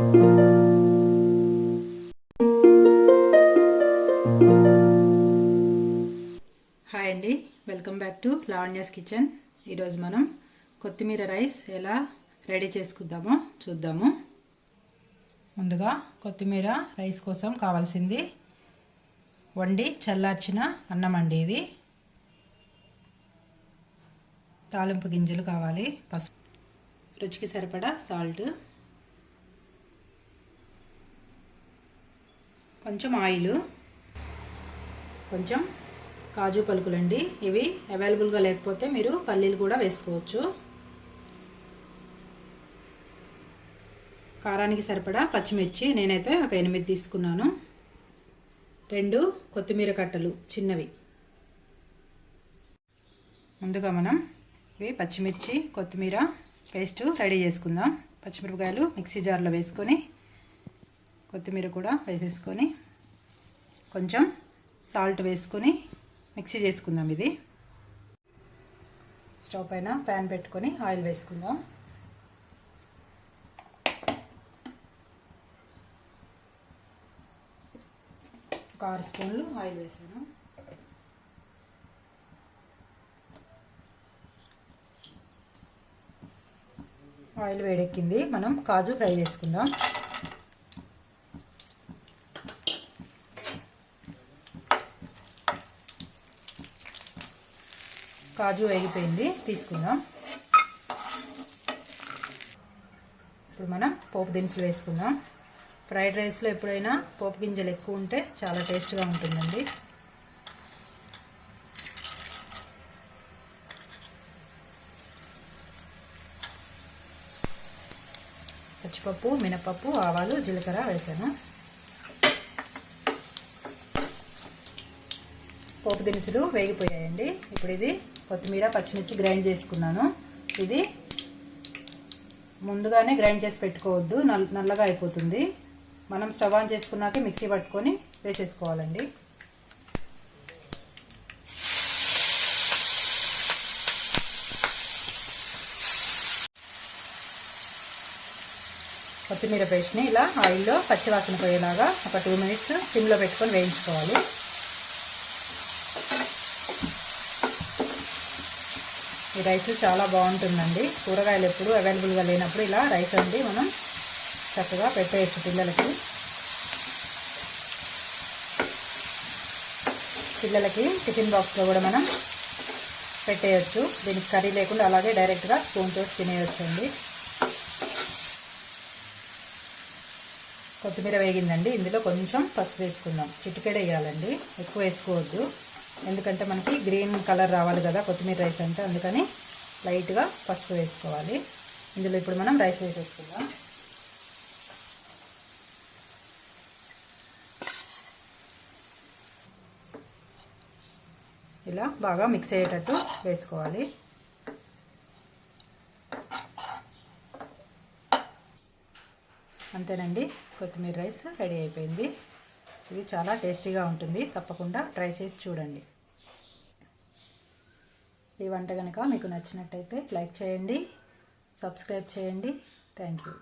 Hi అండి, welcome back to Lavanya's kitchen. ఈరోజు మనం కొత్తిమీర రైస్ ఎలా రెడీ చేసుకుందామో చూద్దాము. ముందుగా కొత్తిమీర రైస్ కోసం కావాల్సింది వండి చల్లార్చిన అన్నం అండి. ఇది తాలింపు గింజలు కావాలి, పసుపు, రుచికి సరిపడా సాల్ట్, కొంచెం ఆయిల్, కొంచెం కాజు పలుకులండి. ఇవి అవైలబుల్గా లేకపోతే మీరు పల్లీలు కూడా వేసుకోవచ్చు. కారానికి సరిపడా పచ్చిమిర్చి నేనైతే ఒక 8 తీసుకున్నాను. 2 కొత్తిమీర కట్టలు చిన్నవి. ముందుగా మనం ఇవి పచ్చిమిర్చి కొత్తిమీర పేస్ట్ రెడీ చేసుకుందాం. పచ్చిమిరపకాయలు మిక్సీ జార్లో వేసుకొని కొత్తిమీర కూడా వేసేసుకొని కొంచెం సాల్ట్ వేసుకొని మిక్సీ చేసుకుందాం. ఇది స్టవ్ పైన ప్యాన్ పెట్టుకొని ఆయిల్ వేసుకుందాం. ఒక 6 స్పూన్లు ఆయిల్ వేసాను. ఆయిల్ వేడెక్కింది, మనం కాజు ఫ్రై చేసుకుందాం. కాజు వేగిపోయింది, తీసుకుందాం. ఇప్పుడు మనం పోపు దినుసులు వేసుకుందాం. ఫ్రైడ్ రైస్లో ఎప్పుడైనా పోపు గింజలు ఎక్కువ ఉంటే చాలా టేస్ట్గా ఉంటుందండి. పచ్చిపప్పు, మినపప్పు, ఆవాలు, జీలకర్ర వేసాను. పోపు దినుసులు వేగిపోయాయండి. ఇప్పుడు ఇది కొత్తిమీర, పచ్చిమిర్చి గ్రైండ్ చేసుకున్నాను. ఇది ముందుగానే గ్రైండ్ చేసి పెట్టుకోవద్దు, నల్లగా అయిపోతుంది. మనం స్టవ్ ఆన్ చేసుకున్నాకే మిక్సీ పట్టుకొని వేసేసుకోవాలండి. కొత్తిమీర పేస్ట్ని ఇలా ఆయిల్లో పచ్చివాసన పోయేలాగా ఒక 2 మినిట్స్ సిమ్లో పెట్టుకొని వేయించుకోవాలి. ఈ రైస్ చాలా బాగుంటుందండి. కూరగాయలు ఎప్పుడు అవైలబుల్గా లేనప్పుడు ఇలా రైస్ వండి మనం చక్కగా పెట్టేయచ్చు పిల్లలకి. టిఫిన్ బాక్స్లో కూడా మనం పెట్టేయచ్చు. దీనికి కర్రీ లేకుండా అలాగే డైరెక్ట్గా స్పూన్తో తినేయచ్చు అండి. కొత్తిమీర వేగిందండి. ఇందులో కొంచెం పసుపు వేసుకుందాం. చిటికెడ వేయాలండి, ఎక్కువ వేసుకోవద్దు. ఎందుకంటే మనకి గ్రీన్ కలర్ రావాలి కదా కొత్తిమీర రైస్ అంటే, అందుకని లైట్గా పసుపు వేసుకోవాలి. ఇందులో ఇప్పుడు మనం రైస్ వేసేసుకుందాం. ఇలా బాగా మిక్స్ అయ్యేటట్టు వేసుకోవాలి. అంతేనండి, కొత్తిమీర రైస్ రెడీ అయిపోయింది. ఇది చాలా టేస్టీగా ఉంటుంది, తప్పకుండా ట్రై చేసి చూడండి. ఈ వంట కనుక మీకు నచ్చినట్టయితే లైక్ చేయండి, సబ్స్క్రైబ్ చేయండి. Thank you.